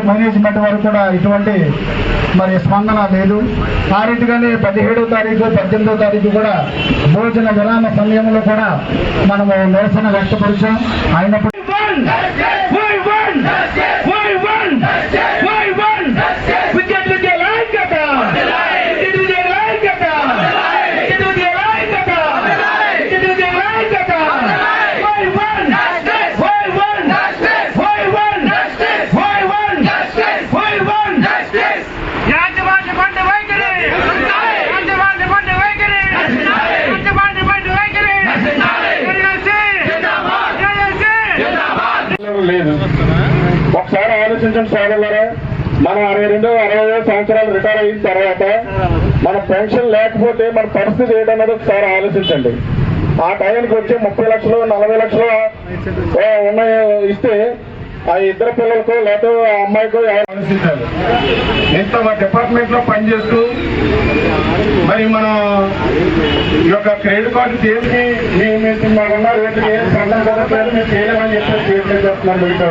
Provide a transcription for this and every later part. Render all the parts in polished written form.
Management వరకు కూడా ఇటువంటి మరి స్పందన లేదు. ఆ రీతిగానే 17వ తారీఖు 18వ తారీఖు కూడా భోజన విరామ సమయంలో కూడా మనము నిరసన వ్యక్తపరిచాం. అయినప్పుడు లేదు. ఒకసారి ఆలోచించండి సోదరులారా, మనం 62-65 సంవత్సరాలు రిటైర్ అయిన తర్వాత మన పెన్షన్ లేకపోతే మన పరిస్థితి ఏంటన్నది ఒకసారి ఆలోచించండి. ఆ టైంకి వచ్చే 30 లక్షలు 40 లక్షలు ఉన్నాయి ఇస్తే ఆ ఇద్దరు పిల్లలకో లేకపోతే ఆ అమ్మాయికో ఆలోచించాలి. ఇంత డిపార్ట్మెంట్ లో పనిచేస్తూ మరి మన ఈ యొక్క క్రెడిట్ కార్డు దేనికి మీకున్న రేట్లు ఏం సంఘం కదా మీరు చేయలేమని చెప్పేసి చేస్తున్నారు మిగతా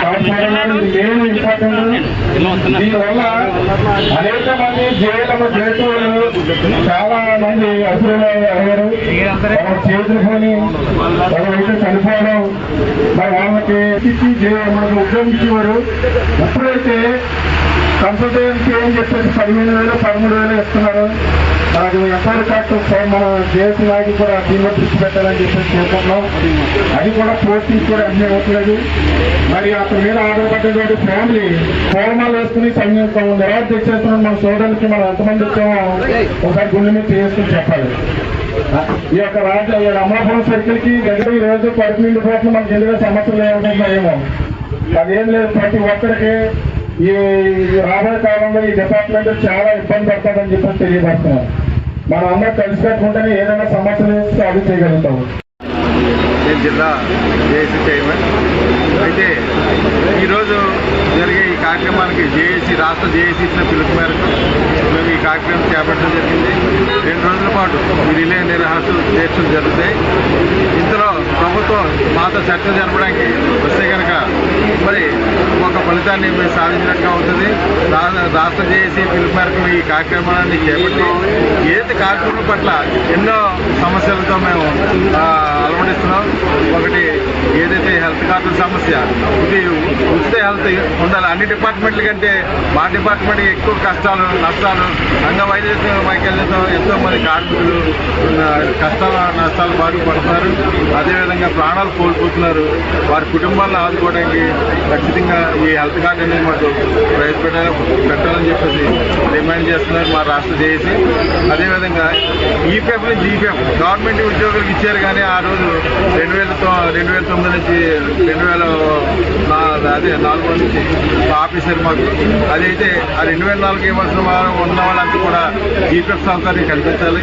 మెయిన్ ఇంపార్టెంట్. దీనివల్ల అనేక మంది జైలు చాలా మంది అసలు అయ్యారు. చేతులు కొని వాళ్ళైతే చనిపోవడం, మరి వాళ్ళకి మనకు ఉద్యోగించేవారు. ఎప్పుడైతే కన్సల్టెన్సీ ఏం చెప్పేసి 15,000 13,000 ఇస్తున్నారు. మనకు ఎఫ్ఐఆర్ కార్డు మన దేశ నాయకు కూడా దీనిలో దృష్టి పెట్టాలని చెప్పేసి కోరుకుంటున్నాం. అది కూడా పోస్టింగ్ కూడా అన్నీ అవుతలేదు. మరి అతని మీద ఆధారపడేటువంటి ఫ్యామిలీ ఫోర్మాలు వేసుకుని నిరాశ తెచ్చేస్తున్నాం. మన సోదరులకి మనం ఎంతమంది వచ్చామో ఒకసారి గుండె మీద చేసుకుని చెప్పాలి. ఈ యొక్క అమలాపురం సర్కిల్ కి దగ్గర ఈ రోజు కడుపు నిండిపోతున్న మనకి ఎందుకంటే సమస్యలు ఏమవుతున్నాయేమో అదేం లేదు. ప్రతి ఒక్కరికి ఈ రాబోయే కాలంలో ఈ డిపార్ట్మెంట్ చాలా ఇబ్బంది పడతాడని చెప్పి తెలియపడుతున్నారు. మనం అందరూ కలిసి పెట్టుకుంటేనే ఏదైనా సమస్యలు వేస్తే అది చేయగలుగుతాము. నేను జిల్లా జేఏసీ చైర్మన్. అయితే ఈరోజు జరిగే ఈ కార్యక్రమానికి రాష్ట్ర జేఏసీ ఇచ్చిన పిలుపు మేరకు మేము ఈ కార్యక్రమం చేపట్టడం జరిగింది. 2 రోజుల పాటు ఈ రిలే నిరాహార దీక్షలు జరుగుతాయి. ఇందులో ప్రభుత్వం మాతో చర్చలు జరపడానికి వస్తే కనుక మరి ఒక ఫలితాన్ని మేము సాధించినట్టుగా అవుతుంది. రాష్ట్ర జేఏసీ పిలుపు మేరకు ఈ కార్యక్రమాన్ని చేపట్టి ఏదైతే కార్యక్రమం పట్ల ఎన్నో సమస్యలతో మేము అలవడిస్తున్నాం. ఒకటి ఏదైతే హెల్త్ కార్డుల సమస్య, ఇది ఉచిత హెల్త్ ఉండాలి. అన్ని డిపార్ట్మెంట్ల కంటే మా డిపార్ట్మెంట్కి ఎక్కువ కష్టాలు నష్టాలు, వైకల్యంతో ఎంతో మంది కార్మికులు కష్టాలు నష్టాలు బాధపడుతున్నారు. అదేవిధంగా ప్రాణాలు కోల్పోతున్నారు. వారి కుటుంబాలను ఆదుకోవడానికి ఖచ్చితంగా ఈ హెల్త్ కార్డు అనేది మాకు పెట్టాలని చెప్పేసి డిమాండ్ చేస్తున్నారు మా రాష్ట్ర జేఏసీ. అదేవిధంగా ఈపీఎఫ్ నుంచి జీపీఎఫ్ గవర్నమెంట్ ఉద్యోగులకు ఇచ్చారు, కానీ ఆ రోజు 2009 నుంచి 2004 నుంచి ఆఫీసర్ మాకు అదైతే ఆ 2004 ఇవ్వాల్సిన వారు ఉన్న వాళ్ళంతా కూడా జీపీఎఫ్ సౌకర్యం కల్పించాలి.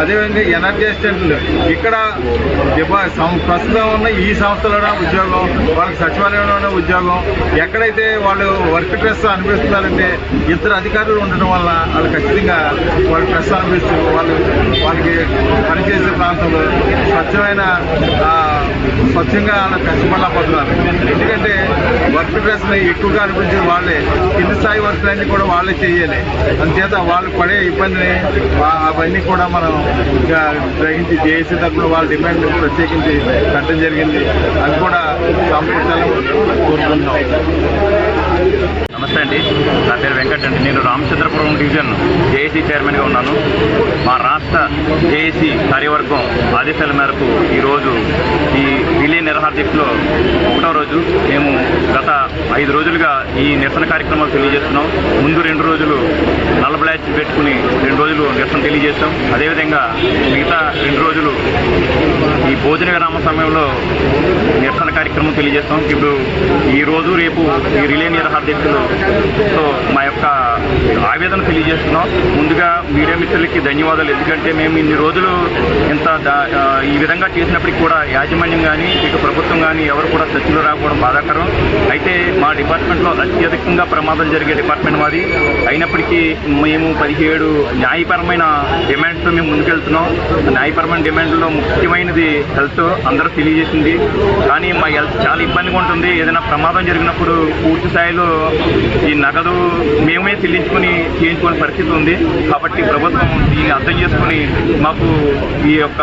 అదేవిధంగా ఎనర్జీ అసిస్టెంట్లు ఇక్కడ ప్రస్తుతం ఉన్న ఈ సంస్థలోనే ఉద్యోగం, వాళ్ళకి సచివాలయంలోనే ఉద్యోగం. ఎక్కడైతే వాళ్ళు వర్క్ స్ట్రెస్ అనిపిస్తున్నారంటే ఇద్దరు అధికారులు ఉండడం వల్ల వాళ్ళు ఖచ్చితంగా వాళ్ళు స్ట్రెస్ అనిపిస్తూ వాళ్ళకి పనిచేసే ప్రాంతంలో స్వచ్ఛంగా కష్టపడలేకపోతున్నారు. ఎందుకంటే వర్క్ స్ట్రెస్ ఎక్కువగా అనిపించేది వాళ్ళే, కింది స్థాయి వర్క్లన్నీ కూడా వాళ్ళే చేయాలి. అందుచేత వాళ్ళు పడే ఇబ్బందిని అవన్నీ కూడా మనం గ్రహించి జేఏసీ తరఫున వాళ్ళ డిమాండ్ ప్రత్యేకించి పెట్టడం జరిగింది. అది కూడా సమకూర్చాలని కోరుకుంటున్నాం. నమస్తే అండి, నా పేరు వెంకట్ అండి. నేను రామచంద్రపురం డివిజన్ జేఏసీ చైర్మన్గా ఉన్నాను. మా రాష్ట్ర జేఏసీ కార్యవర్గం ఆదేశాల మేరకు ఈరోజు ఈ రిలే నిరాహార దీక్షలో 1వ రోజు. మేము గత 5 రోజులుగా ఈ నిరసన కార్యక్రమాలు తెలియజేస్తున్నాం. ముందు 2 రోజులు నల్ల బ్లాచ్ పెట్టుకుని 2 రోజులు నిరసన తెలియజేస్తాం. అదేవిధంగా మిగతా 2 రోజులు ఈ భోజన విరామ సమయంలో నిరసన కార్యక్రమం తెలియజేస్తాం. ఇప్పుడు ఈ రోజు రేపు ఈ రిలే నిరాహార దీక్షలో మా యొక్క ఆవేదన తెలియజేస్తున్నాం. ముందుగా మీడియా మిత్రులకి ధన్యవాదాలు. ఎందుకంటే మేము ఇన్ని రోజులు ఈ విధంగా చేసినప్పటికీ కూడా యాజమాన్యం కానీ ఇటు ప్రభుత్వం కానీ ఎవరు కూడా చర్చలు రాకపోవడం బాధాకరం. అయితే మా డిపార్ట్మెంట్లో అత్యధికంగా ప్రమాదాలు జరిగే డిపార్ట్మెంట్ మాది. అయినప్పటికీ మేము 17 న్యాయపరమైన అనేకమైన డిమాండ్స్తో మేము ముందుకెళ్తున్నాం. న్యాయపరమైన డిమాండ్లో ముఖ్యమైనది హెల్త్ అందరూ తెలియజేసింది. కానీ మా హెల్త్ చాలా ఇబ్బందిగా ఉంటుంది. ఏదైనా ప్రమాదం జరిగినప్పుడు పూర్తి స్థాయిలో ఈ నగదు మేమే చెల్లించుకొని చేయించుకునే పరిస్థితి ఉంది. కాబట్టి ప్రభుత్వం దీన్ని అర్థం చేసుకుని మాకు ఈ యొక్క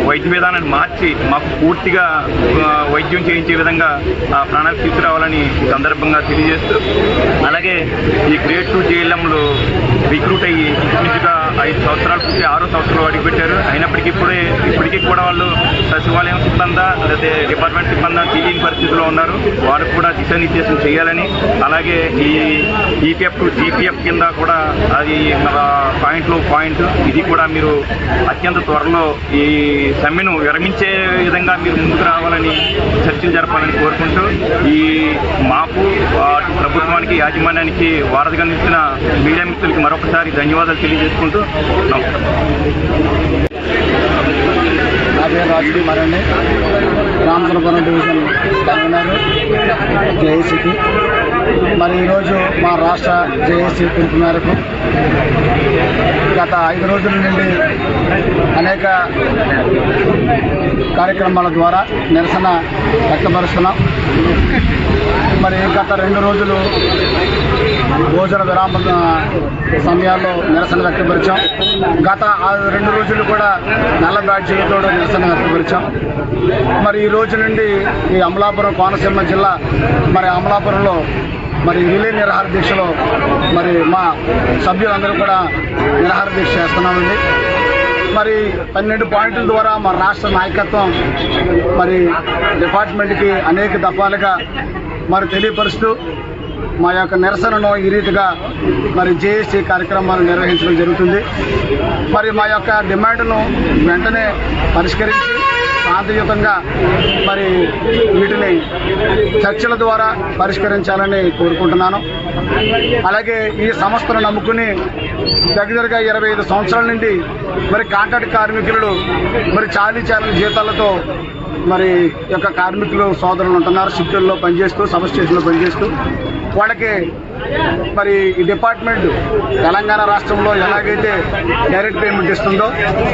వైద్య విధానాన్ని మార్చి మాకు పూర్తిగా వైద్యం చేయించే విధంగా ప్రణాళిక తీసుకురావాలని ఈ సందర్భంగా తెలియజేస్తూ, అలాగే ఈ గ్రేడ్ 2 జేఎల్ఎంలు రిక్రూట్ అయ్యి ఇంచుమించుగా 5 సంవత్సరాలు పూర్తి 6వ సంవత్సరంలో అడుగుపెట్టారు. అయినప్పటికీ ఇప్పటికీ కూడా వాళ్ళు సచివాలయం సిబ్బందా లేదా డిపార్ట్మెంట్ సిబ్బందా తెలియని పరిస్థితిలో ఉన్నారు. వారికి కూడా దిశానిర్దేశం చేయాలని, అలాగే ఈ ఈపీఎఫ్ టు జీపీఎఫ్ కింద కూడా అది పాయింట్ ఇది కూడా మీరు అత్యంత త్వరలో ఈ సమ్మెను విరమించే విధంగా మీరు ముందుకు రావాలని చర్చలు జరపాలని కోరుకుంటూ, ఈ మాకు ప్రభుత్వానికి యాజమాన్యానికి వారధిగా నిలిచిన మీడియా మిత్రులకి మరొకసారి ధన్యవాదాలు తెలియజేసుకుంటూ నా పేరు రాజుడి మరణి, రామచంద్రపురం డివిజన్ కన్వీనర్ జేఏసీకి. మరి ఈరోజు మా రాష్ట్ర జేఏసీ పిలుపు మేరకు గత 5 రోజుల నుండి అనేక కార్యక్రమాల ద్వారా నిరసన వ్యక్తపరుస్తున్నాం. మరి గత 2 రోజులు భోజన విరామ సమయాల్లో నిరసన వ్యక్తపరిచాం. గత 2 రోజులు కూడా నల్ల బ్యాడ్జీలతో నిరసన వ్యక్తపరిచాం. మరి ఈ రోజు నుండి ఈ అమలాపురం కోనసీమ జిల్లా మరి అమలాపురంలో మరి రిలే నిరాహార దీక్షలో మరి మా సభ్యులందరూ కూడా నిరాహార దీక్ష చేస్తున్నామండి. మరి 12 పాయింట్ల ద్వారా మా రాష్ట్ర నాయకత్వం మరి డిపార్ట్మెంట్కి అనేక దఫాలుగా మరి తెలియపరుస్తూ మా యొక్క నిరసనను ఈ రీతిగా మరి జేఏసీ కార్యక్రమాలు నిర్వహించడం జరుగుతుంది. మరి మా యొక్క డిమాండ్ను వెంటనే పరిష్కరించి శాంతియుతంగా మరి వీటిని చర్చల ద్వారా పరిష్కరించాలని కోరుకుంటున్నాను. అలాగే ఈ సంస్థను నమ్ముకుని దగ్గరగా 25 సంవత్సరాల నుండి మరి కాంట్రాక్ట్ కార్మికులు మరి చాలీ జీతాలతో మరి యొక్క కార్మికులు సోదరులు ఉంటున్నారు. షిఫ్టుల్లో పనిచేస్తూ, సబ్ స్టేషన్లో పనిచేస్తూ వాళ్ళకి మరి ఈ డిపార్ట్మెంట్ తెలంగాణ రాష్ట్రంలో ఎలాగైతే డైరెక్ట్ పేమెంట్ ఇస్తుందో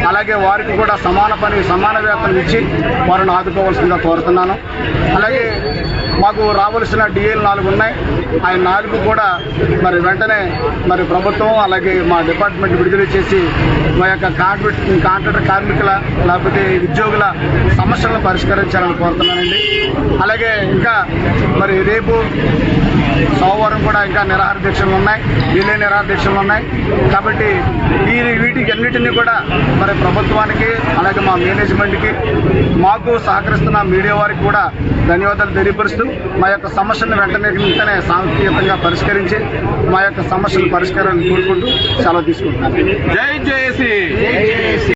అలాగే వారికి కూడా సమాన పని సమాన వేతనం ఇచ్చి వారిని ఆదుకోవాల్సిందిగా కోరుతున్నాను. అలాగే మాకు రావాల్సిన డిఏలు 4 ఉన్నాయి. ఆ 4 కూడా మరి వెంటనే మరి ప్రభుత్వం అలాగే మా డిపార్ట్మెంట్ విడుదల చేసి మా యొక్క కాంట్రాక్ట్ కార్మికుల లేకపోతే ఉద్యోగుల సమస్యలను పరిష్కరించాలని కోరుతున్నానండి. అలాగే ఇంకా మరి రేపు సోమవారం కూడా ఇంకా నిరాహార దీక్షలు ఉన్నాయి, రిలే నిరాహార దీక్షలు ఉన్నాయి. కాబట్టి వీటికి అన్నిటినీ కూడా మరి ప్రభుత్వానికి అలాగే మా మేనేజ్మెంట్కి మాకు సహకరిస్తున్న మీడియా వారికి కూడా ధన్యవాదాలు తెలియపరుస్తూ మా యొక్క సమస్యలను వెంటనే శాంతియుతంగా పరిష్కరించి మా యొక్క సమస్యల పరిష్కారాన్ని కోరుకుంటూ సెలవు తీసుకుంటున్నాను. జై జేఏసీ.